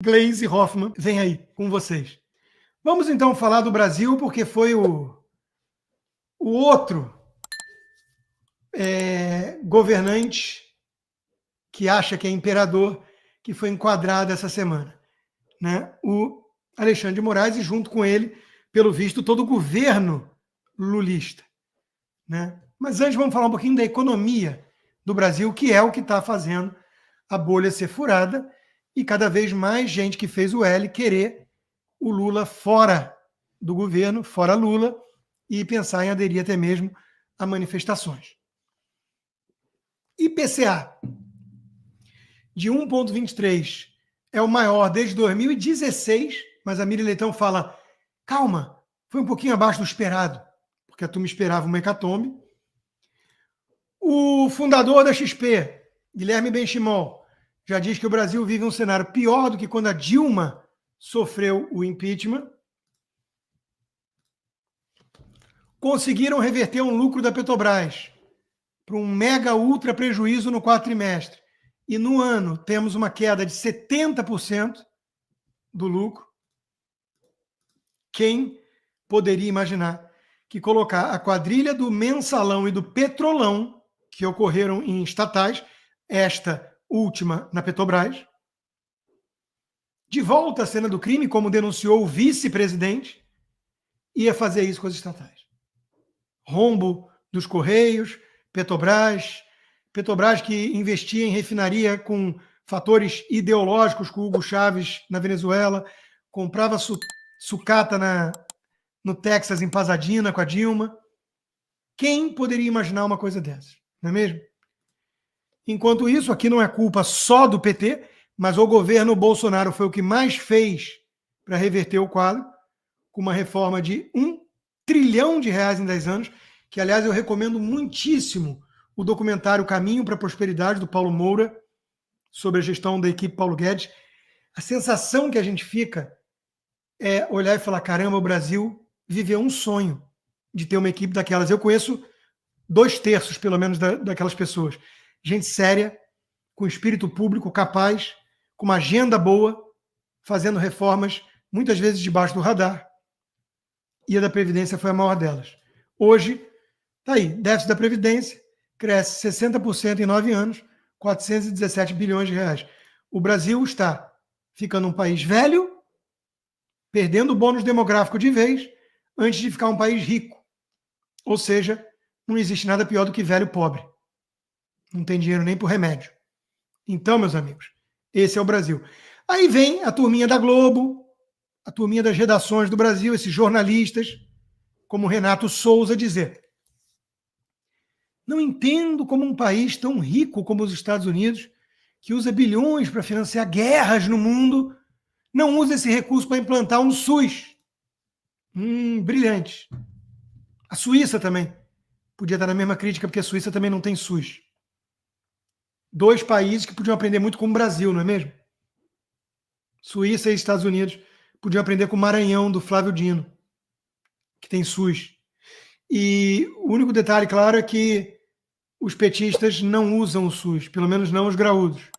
Gleisi Hoffmann vem aí com vocês. Vamos então falar do Brasil, porque foi o outro governante que acha que é imperador que foi enquadrado essa semana, né? O Alexandre de Moraes e junto com ele, pelo visto, todo o governo lulista, né? Mas antes vamos falar um pouquinho da economia do Brasil, que é o que está fazendo a bolha ser furada e cada vez mais gente que fez o L querer o Lula fora do governo, fora Lula, e pensar em aderir até mesmo a manifestações. IPCA de 1,23 é o maior desde 2016, mas a Miriam Leitão fala, calma, foi um pouquinho abaixo do esperado, porque a turma esperava uma hecatombe. O fundador da XP, Guilherme Benchimol, já diz que o Brasil vive um cenário pior do que quando a Dilma sofreu o impeachment. Conseguiram reverter um lucro da Petrobras para um mega ultra prejuízo no quarto trimestre. E no ano temos uma queda de 70% do lucro. Quem poderia imaginar que colocar a quadrilha do mensalão e do petrolão, que ocorreram em estatais, esta última na Petrobras, de volta à cena do crime, como denunciou o vice-presidente, ia fazer isso com as estatais. Rombo dos Correios, Petrobras que investia em refinaria com fatores ideológicos com o Hugo Chávez na Venezuela, comprava sucata no Texas em Pasadena com a Dilma. Quem poderia imaginar uma coisa dessas, não é mesmo? Enquanto isso, aqui não é culpa só do PT, mas o governo Bolsonaro foi o que mais fez para reverter o quadro, com uma reforma de R$1 trilhão em 10 anos, que, aliás, eu recomendo muitíssimo o documentário Caminho para a Prosperidade, do Paulo Moura, sobre a gestão da equipe Paulo Guedes. A sensação que a gente fica é olhar e falar, caramba, o Brasil viveu um sonho de ter uma equipe daquelas. Eu conheço 2/3, pelo menos, daquelas pessoas. Gente séria, com espírito público capaz, com uma agenda boa, fazendo reformas, muitas vezes debaixo do radar. E a da Previdência foi a maior delas. Hoje, está aí, déficit da Previdência, cresce 60% em 9 anos, 417 bilhões de reais. O Brasil está ficando um país velho, perdendo o bônus demográfico de vez, antes de ficar um país rico. Ou seja, não existe nada pior do que velho pobre. Não tem dinheiro nem para o remédio. Então, meus amigos, esse é o Brasil. Aí vem a turminha da Globo, a turminha das redações do Brasil, esses jornalistas, como Renato Souza, dizer: não entendo como um país tão rico como os Estados Unidos, que usa bilhões para financiar guerras no mundo, não usa esse recurso para implantar um SUS. Brilhante. A Suíça também podia estar na mesma crítica, porque a Suíça também não tem SUS. 2 países que podiam aprender muito com o Brasil, não é mesmo? Suíça e Estados Unidos podiam aprender com o Maranhão, do Flávio Dino, que tem SUS. E o único detalhe, claro, é que os petistas não usam o SUS, pelo menos não os graúdos.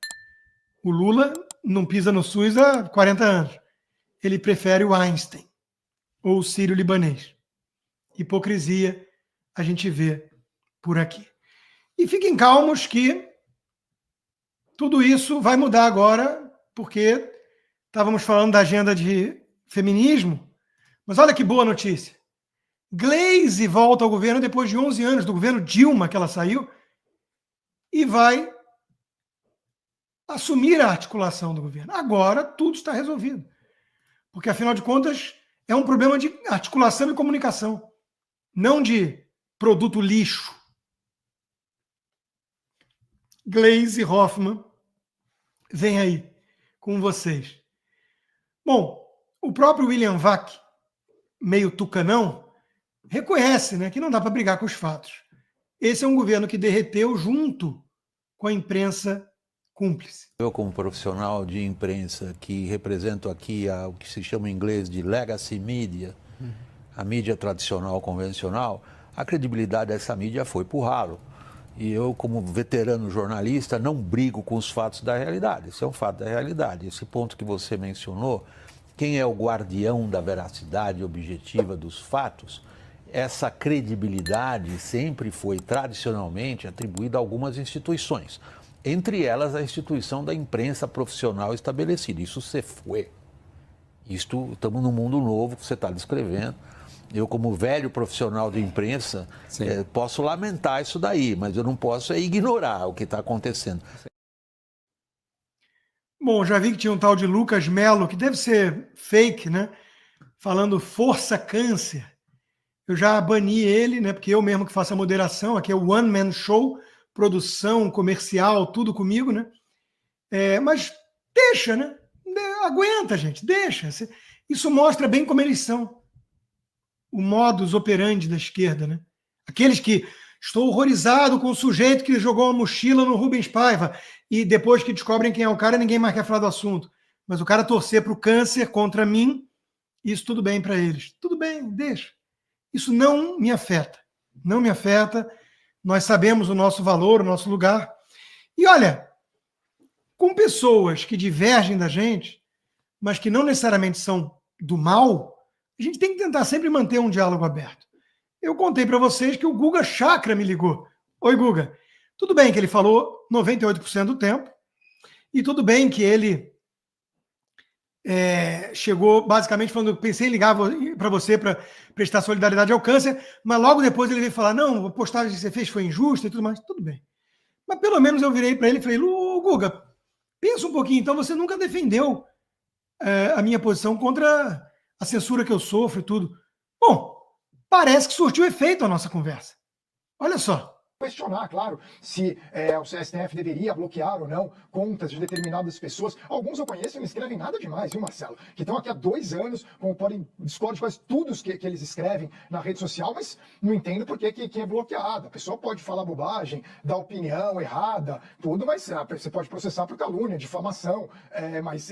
O Lula não pisa no SUS há 40 anos. Ele prefere o Einstein ou o sírio-libanês. Hipocrisia a gente vê por aqui. E fiquem calmos que tudo isso vai mudar agora, porque estávamos falando da agenda de feminismo, mas olha que boa notícia. Gleisi volta ao governo depois de 11 anos do governo Dilma, que ela saiu, e vai assumir a articulação do governo. Agora tudo está resolvido. Porque, afinal de contas, é um problema de articulação e comunicação, não de produto lixo. Gleisi Hoffmann vem aí com vocês. Bom, o próprio William Vac, meio tucanão, reconhece, né, que não dá para brigar com os fatos. Esse é um governo que derreteu junto com a imprensa cúmplice. Eu, como profissional de imprensa que represento aqui o que se chama em inglês de legacy media, a mídia tradicional, convencional, a credibilidade dessa mídia foi pro ralo. E eu, como veterano jornalista, não brigo com os fatos da realidade. Isso é um fato da realidade. Esse ponto que você mencionou, quem é o guardião da veracidade objetiva dos fatos, essa credibilidade sempre foi tradicionalmente atribuída a algumas instituições. Entre elas, a instituição da imprensa profissional estabelecida. Isso se foi. Estamos num mundo novo que você está descrevendo. Eu, como velho profissional de imprensa, posso lamentar isso daí, mas eu não posso ignorar o que está acontecendo. Bom, já vi que tinha um tal de Lucas Melo, que deve ser fake, né? Falando Força Câncer. Eu já bani ele, né? Porque eu mesmo que faço a moderação, aqui é o One Man Show, produção, comercial, tudo comigo, né? Mas deixa, né? Aguenta, gente, deixa. Isso mostra bem como eles são. O modus operandi da esquerda, né? Aqueles que estou horrorizado com o sujeito que jogou uma mochila no Rubens Paiva e depois que descobrem quem é o cara, ninguém mais quer falar do assunto. Mas o cara torcer para o câncer contra mim, isso tudo bem para eles. Tudo bem, deixa. Isso não me afeta. Não me afeta. Nós sabemos o nosso valor, o nosso lugar. E olha, com pessoas que divergem da gente, mas que não necessariamente são do mal, a gente tem que tentar sempre manter um diálogo aberto. Eu contei para vocês que o Guga Chakra me ligou. Oi, Guga. Tudo bem que ele falou 98% do tempo, e tudo bem que ele chegou basicamente falando, pensei em ligar para você para prestar solidariedade ao câncer, mas logo depois ele veio falar, não, a postagem que você fez foi injusta e tudo mais. Tudo bem. Mas pelo menos eu virei para ele e falei, Guga, pensa um pouquinho, então você nunca defendeu a minha posição contra a censura que eu sofro e tudo. Bom, parece que surtiu efeito a nossa conversa. Olha só. Questionar, claro, se o STF deveria bloquear ou não contas de determinadas pessoas. Alguns eu conheço e não escrevem nada demais, viu, Marcelo? Que estão aqui há 2 anos, como podem discordo de quase tudo que eles escrevem na rede social, mas não entendo por que é bloqueado. A pessoa pode falar bobagem, dar opinião errada, tudo, mas você pode processar por calúnia, difamação, mas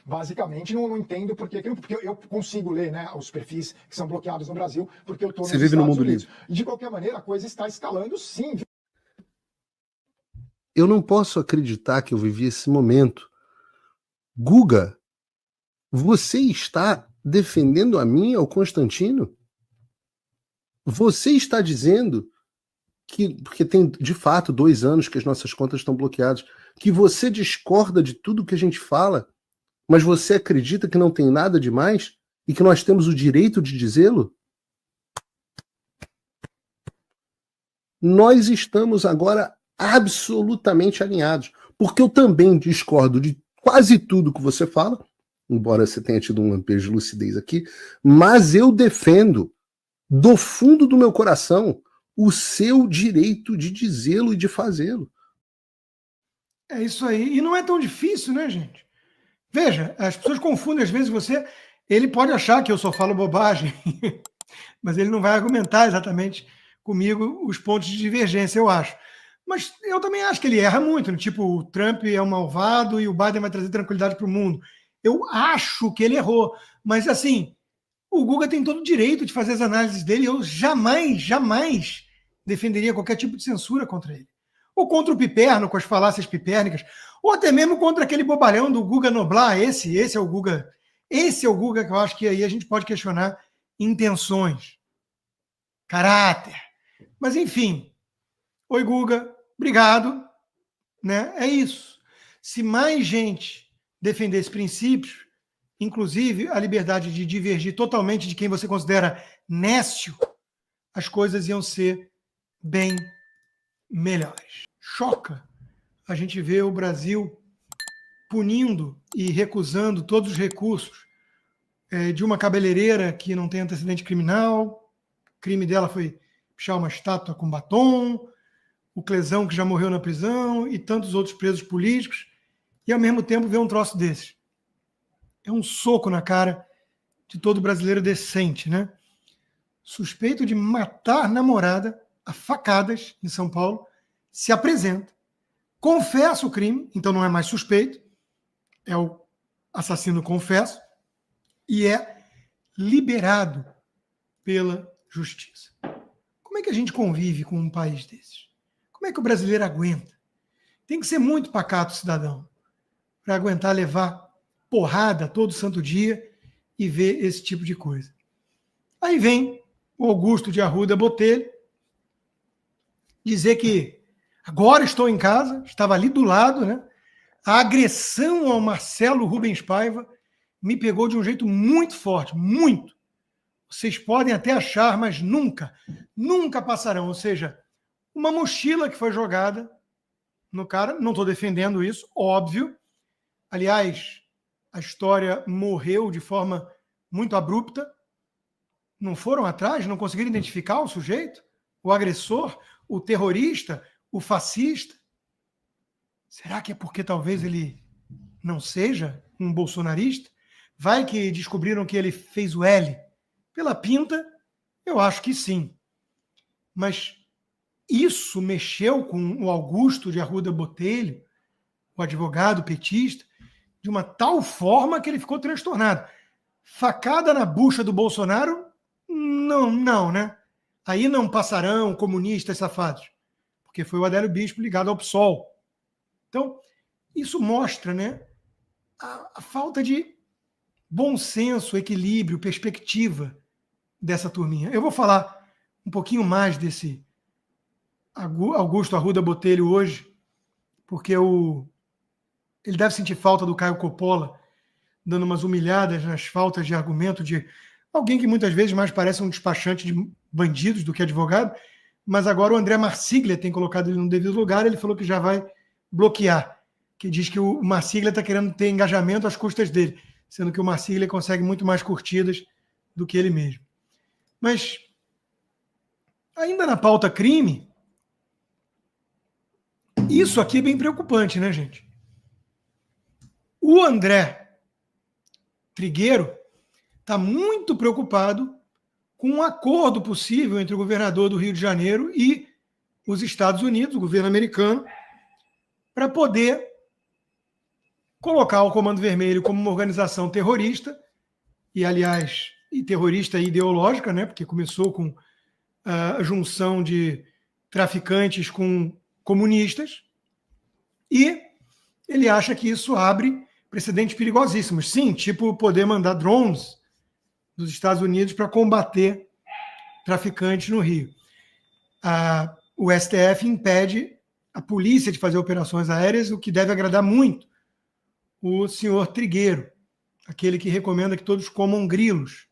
basicamente não entendo porque eu consigo ler, né, os perfis que são bloqueados no Brasil, porque eu estou nos Estados Estados Unidos. E de qualquer maneira, a coisa está escalando sim. Eu não posso acreditar que eu vivi esse momento. Guga, você está defendendo a mim, ao Constantino? Você está dizendo que, porque tem de fato 2 anos que as nossas contas estão bloqueadas, que você discorda de tudo que a gente fala, mas você acredita que não tem nada demais e que nós temos o direito de dizê-lo? Nós estamos agora absolutamente alinhados, porque eu também discordo de quase tudo que você fala, embora você tenha tido um lampejo de lucidez aqui, mas eu defendo, do fundo do meu coração, o seu direito de dizê-lo e de fazê-lo. É isso aí. E não é tão difícil, né, gente? Veja, as pessoas confundem às vezes ele pode achar que eu só falo bobagem, mas ele não vai argumentar exatamente comigo os pontos de divergência, eu acho. Mas eu também acho que ele erra muito, né? Tipo, o Trump é um malvado e o Biden vai trazer tranquilidade para o mundo. Eu acho que ele errou, mas assim, o Guga tem todo o direito de fazer as análises dele, eu jamais defenderia qualquer tipo de censura contra ele. Ou contra o Piperno, com as falácias pipérnicas, ou até mesmo contra aquele bobalhão do Guga Noblar. Esse é o Guga. Esse é o Guga que eu acho que aí a gente pode questionar intenções, caráter. Mas, enfim. Oi, Guga. Obrigado. Né? É isso. Se mais gente defendesse princípios, inclusive a liberdade de divergir totalmente de quem você considera nécio, as coisas iam ser bem melhores. Choca a gente ver o Brasil punindo e recusando todos os recursos de uma cabeleireira que não tem antecedente criminal. O crime dela foi pichar uma estátua com batom, o Clesão que já morreu na prisão e tantos outros presos políticos, e ao mesmo tempo ver um troço desses. É um soco na cara de todo brasileiro decente, né? Suspeito de matar namorada a facadas em São Paulo, se apresenta, confessa o crime, então não é mais suspeito, é o assassino confesso, e é liberado pela justiça. Como é que a gente convive com um país desses? Como Como é que o brasileiro aguenta? Tem que ser muito pacato, cidadão, para aguentar levar porrada todo santo dia e ver esse tipo de coisa. Aí vem o Augusto de Arruda Botelho dizer que agora estou em casa, estava ali do lado, né? A agressão ao Marcelo Rubens Paiva me pegou de um jeito muito forte, muito. Vocês podem até achar, mas nunca, nunca passarão. Ou seja, uma mochila que foi jogada no cara, não estou defendendo isso, óbvio. Aliás, a história morreu de forma muito abrupta. Não foram atrás, não conseguiram identificar o sujeito, o agressor, o terrorista, o fascista. Será que é porque talvez ele não seja um bolsonarista? Vai que descobriram que ele fez o L pela pinta? Eu acho que sim. Mas isso mexeu com o Augusto de Arruda Botelho, o advogado petista, de uma tal forma que ele ficou transtornado. Facada na bucha do Bolsonaro? Não, né? Aí não passarão comunistas safados, porque foi o Adélio Bispo ligado ao PSOL. Então, isso mostra, né, a falta de bom senso, equilíbrio, perspectiva dessa turminha. Eu vou falar um pouquinho mais desse Augusto Arruda Botelho hoje, porque ele deve sentir falta do Caio Coppola, dando umas humilhadas nas faltas de argumento de alguém que muitas vezes mais parece um despachante de bandidos do que advogado, mas agora o André Marsiglia tem colocado ele no devido lugar, ele falou que já vai bloquear, que diz que o Marsiglia está querendo ter engajamento às custas dele, sendo que o Marsiglia consegue muito mais curtidas do que ele mesmo. Mas, ainda na pauta crime, isso aqui é bem preocupante, né, gente? O André Trigueiro está muito preocupado com um acordo possível entre o governador do Rio de Janeiro e os Estados Unidos, o governo americano, para poder colocar o Comando Vermelho como uma organização terrorista, e, aliás, terrorista ideológica, né, porque começou com a junção de traficantes com comunistas, e ele acha que isso abre precedentes perigosíssimos. Sim, tipo poder mandar drones dos Estados Unidos para combater traficantes no Rio. O STF impede a polícia de fazer operações aéreas, o que deve agradar muito o senhor Trigueiro, aquele que recomenda que todos comam grilos.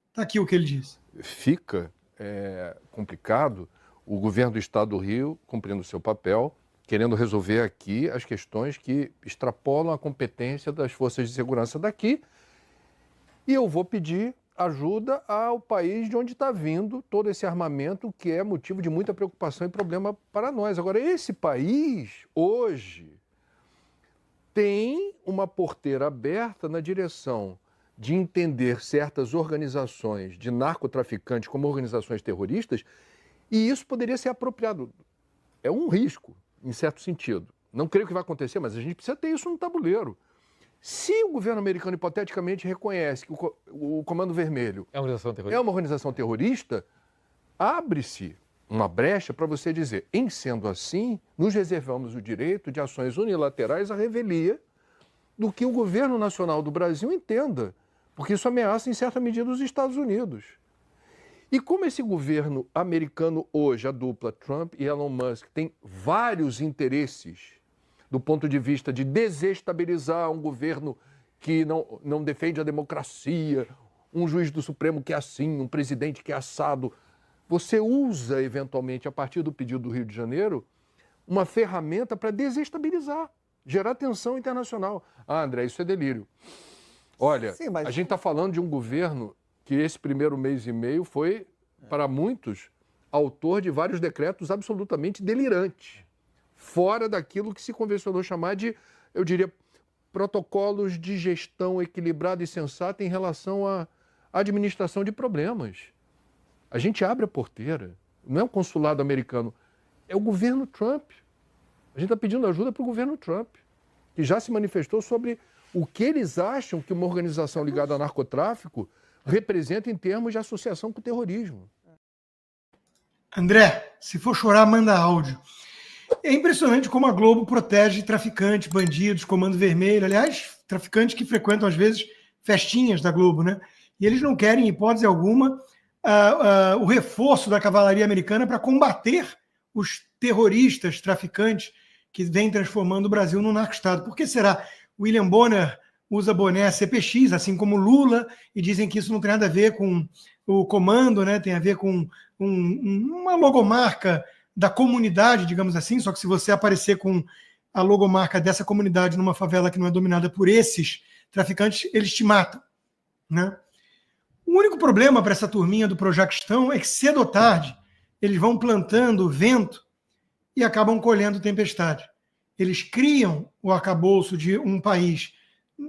Está aqui o que ele disse. Fica complicado o governo do Estado do Rio cumprindo o seu papel, querendo resolver aqui as questões que extrapolam a competência das forças de segurança daqui, e eu vou pedir ajuda ao país de onde está vindo todo esse armamento, que é motivo de muita preocupação e problema para nós. Agora, esse país, hoje, tem uma porteira aberta na direção de entender certas organizações de narcotraficantes como organizações terroristas, e isso poderia ser apropriado. É um risco, em certo sentido. Não creio que vai acontecer, mas a gente precisa ter isso no tabuleiro. Se o governo americano, hipoteticamente, reconhece que o Comando Vermelho é uma organização terrorista, abre-se uma brecha para você dizer, em sendo assim, nos reservamos o direito de ações unilaterais à revelia do que o governo nacional do Brasil entenda, porque isso ameaça, em certa medida, os Estados Unidos. E como esse governo americano hoje, a dupla Trump e Elon Musk, tem vários interesses do ponto de vista de desestabilizar um governo que não defende a democracia, um juiz do Supremo que é assim, um presidente que é assado, você usa, eventualmente, a partir do pedido do Rio de Janeiro, uma ferramenta para desestabilizar, gerar tensão internacional. Ah, André, isso é delírio. Olha, sim, mas a gente está falando de um governo que esse primeiro mês e meio foi, para muitos, autor de vários decretos absolutamente delirantes, fora daquilo que se convencionou chamar de, eu diria, protocolos de gestão equilibrada e sensata em relação à administração de problemas. A gente abre a porteira, não é o consulado americano, é o governo Trump. A gente está pedindo ajuda para o governo Trump, que já se manifestou sobre o que eles acham que uma organização ligada ao narcotráfico representa em termos de associação com o terrorismo. André, se for chorar, manda áudio. É impressionante como a Globo protege traficantes, bandidos, Comando Vermelho, aliás, traficantes que frequentam, às vezes, festinhas da Globo, né? E eles não querem, em hipótese alguma, o reforço da cavalaria americana para combater os terroristas, traficantes que vêm transformando o Brasil num narco-estado. Por que será? William Bonner usa boné CPX, assim como Lula, e dizem que isso não tem nada a ver com o comando, né? Tem a ver com uma logomarca da comunidade, digamos assim, só que se você aparecer com a logomarca dessa comunidade numa favela que não é dominada por esses traficantes, eles te matam, né? O único problema para essa turminha do Projaquistão é que cedo ou tarde eles vão plantando vento e acabam colhendo tempestade. Eles criam o arcabouço de um país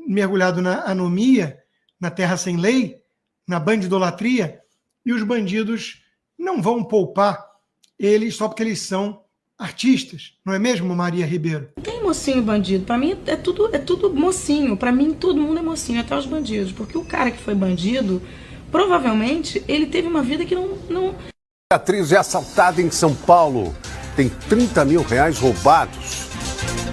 mergulhado na anomia, na terra sem lei, na bandidolatria, e os bandidos não vão poupar eles só porque eles são artistas, não é mesmo, Maria Ribeiro? Tem mocinho e bandido. Pra mim é tudo mocinho. Pra mim todo mundo é mocinho, até os bandidos. Porque o cara que foi bandido, provavelmente ele teve uma vida que não... A atriz é assaltada em São Paulo. Tem 30 mil reais roubados.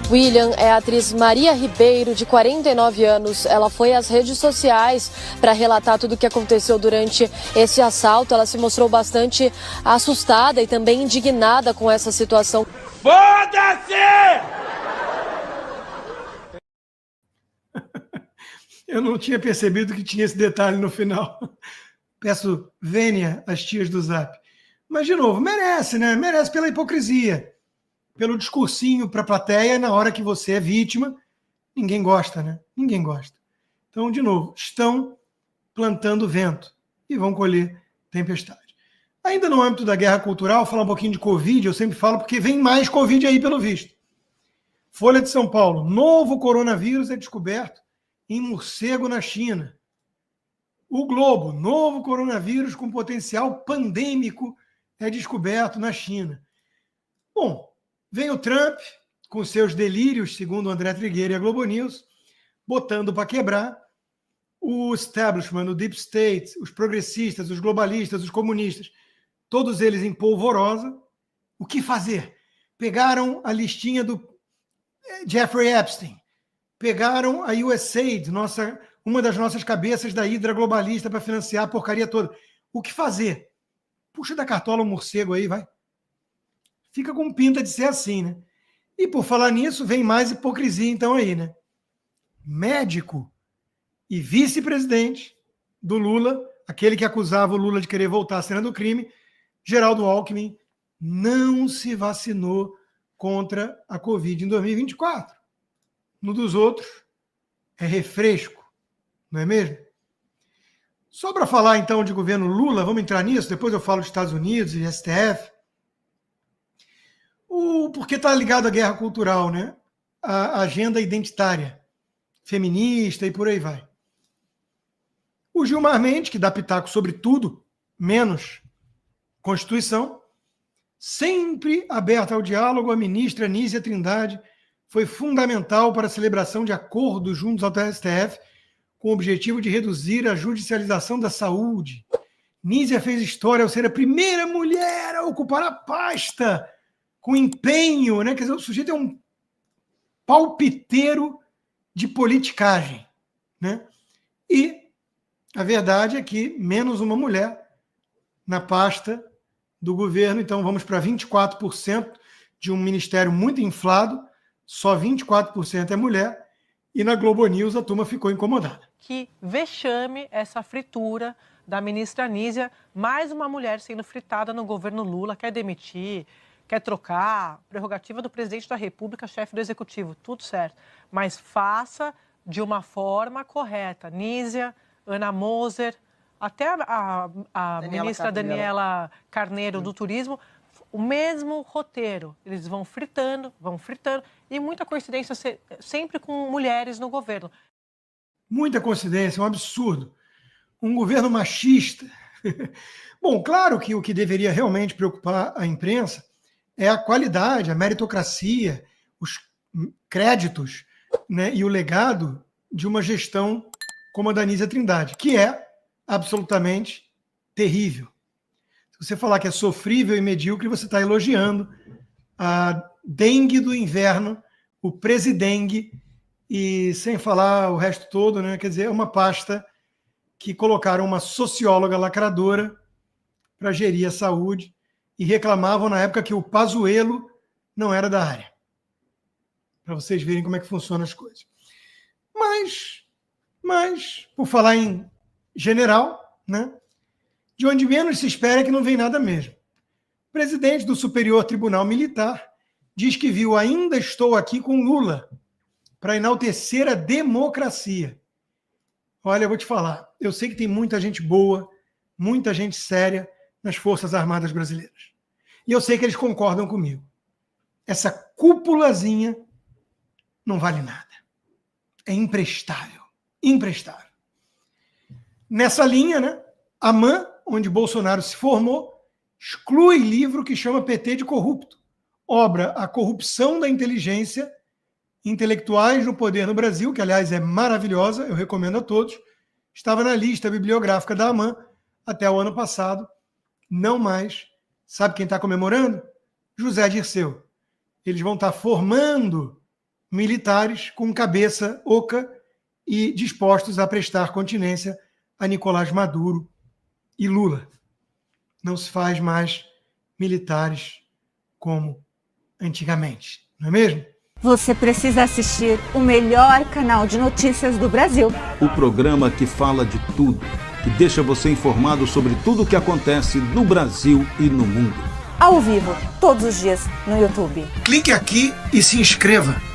William é a atriz Maria Ribeiro, de 49 anos. Ela foi às redes sociais para relatar tudo o que aconteceu durante esse assalto. Ela se mostrou bastante assustada e também indignada com essa situação. Foda-se! Eu não tinha percebido que tinha esse detalhe no final. Peço vênia às tias do Zap. Mas, de novo, merece, né? Merece pela hipocrisia. Pelo discursinho para a plateia na hora que você é vítima. Ninguém gosta, né? Ninguém gosta. Então, de novo, estão plantando vento e vão colher tempestade. Ainda no âmbito da guerra cultural, falar um pouquinho de Covid, eu sempre falo porque vem mais Covid aí, pelo visto. Folha de São Paulo, novo coronavírus é descoberto em morcego na China. O Globo, novo coronavírus com potencial pandêmico é descoberto na China. Bom, vem o Trump com seus delírios, segundo o André Trigueiro e a Globo News, botando para quebrar o establishment, o deep state, os progressistas, os globalistas, os comunistas, todos eles em polvorosa. O que fazer? Pegaram a listinha do Jeffrey Epstein, pegaram a USAID, uma das nossas cabeças da hidra globalista para financiar a porcaria toda. O que fazer? Puxa da cartola um morcego aí, vai. Fica com pinta de ser assim, né? E por falar nisso, vem mais hipocrisia então aí, né? Médico e vice-presidente do Lula, aquele que acusava o Lula de querer voltar à cena do crime, Geraldo Alckmin, não se vacinou contra a Covid em 2024. No dos outros, é refresco, não é mesmo? Só para falar então de governo Lula, vamos entrar nisso, depois eu falo dos Estados Unidos e STF. Porque está ligado à guerra cultural, né? A agenda identitária, feminista e por aí vai. O Gilmar Mendes, que dá pitaco sobre tudo, menos Constituição, sempre aberta ao diálogo, a ministra Nízia Trindade foi fundamental para a celebração de acordos juntos ao STF com o objetivo de reduzir a judicialização da saúde. Nízia fez história ao ser a primeira mulher a ocupar a pasta com empenho, né? Quer dizer, o sujeito é um palpiteiro de politicagem, né? E a verdade é que menos uma mulher na pasta do governo, então vamos para 24% de um ministério muito inflado, só 24% é mulher, e na Globo News a turma ficou incomodada. Que vexame essa fritura da ministra Nízia, mais uma mulher sendo fritada no governo Lula, quer demitir, quer trocar, prerrogativa do presidente da República, chefe do Executivo, tudo certo. Mas faça de uma forma correta. Nízia, Ana Moser, até a ministra Daniela Carneiro do Turismo, o mesmo roteiro. Eles vão fritando, e muita coincidência sempre com mulheres no governo. Muita coincidência, um absurdo. Um governo machista. Bom, claro que o que deveria realmente preocupar a imprensa é a qualidade, a meritocracia, os créditos, né, e o legado de uma gestão como a da Nízia Trindade, que é absolutamente terrível. Se você falar que é sofrível e medíocre, você está elogiando a dengue do inverno, o presidengue, e sem falar o resto todo, né? Quer dizer, é uma pasta que colocaram uma socióloga lacradora para gerir a saúde e reclamavam na época que o Pazuello não era da área. Para vocês verem como é que funcionam as coisas. Mas por falar em general, né? De onde menos se espera é que não vem nada mesmo. O presidente do Superior Tribunal Militar diz que viu "ainda estou aqui com Lula" para enaltecer a democracia. Olha, eu vou te falar, eu sei que tem muita gente boa, muita gente séria nas Forças Armadas Brasileiras. E eu sei que eles concordam comigo. Essa cúpulazinha não vale nada. É imprestável. Imprestável. Nessa linha, né, a MAN, onde Bolsonaro se formou, exclui livro que chama PT de corrupto. Obra A Corrupção da Inteligência, Intelectuais no Poder no Brasil, que, aliás, é maravilhosa, eu recomendo a todos. Estava na lista bibliográfica da AMAN até o ano passado. Não mais. Sabe quem está comemorando? José Dirceu. Eles vão estar formando militares com cabeça oca e dispostos a prestar continência a Nicolás Maduro e Lula. Não se faz mais militares como antigamente, não é mesmo? Você precisa assistir o melhor canal de notícias do Brasil. O programa que fala de tudo, que deixa você informado sobre tudo o que acontece no Brasil e no mundo. Ao vivo, todos os dias, no YouTube. Clique aqui e se inscreva.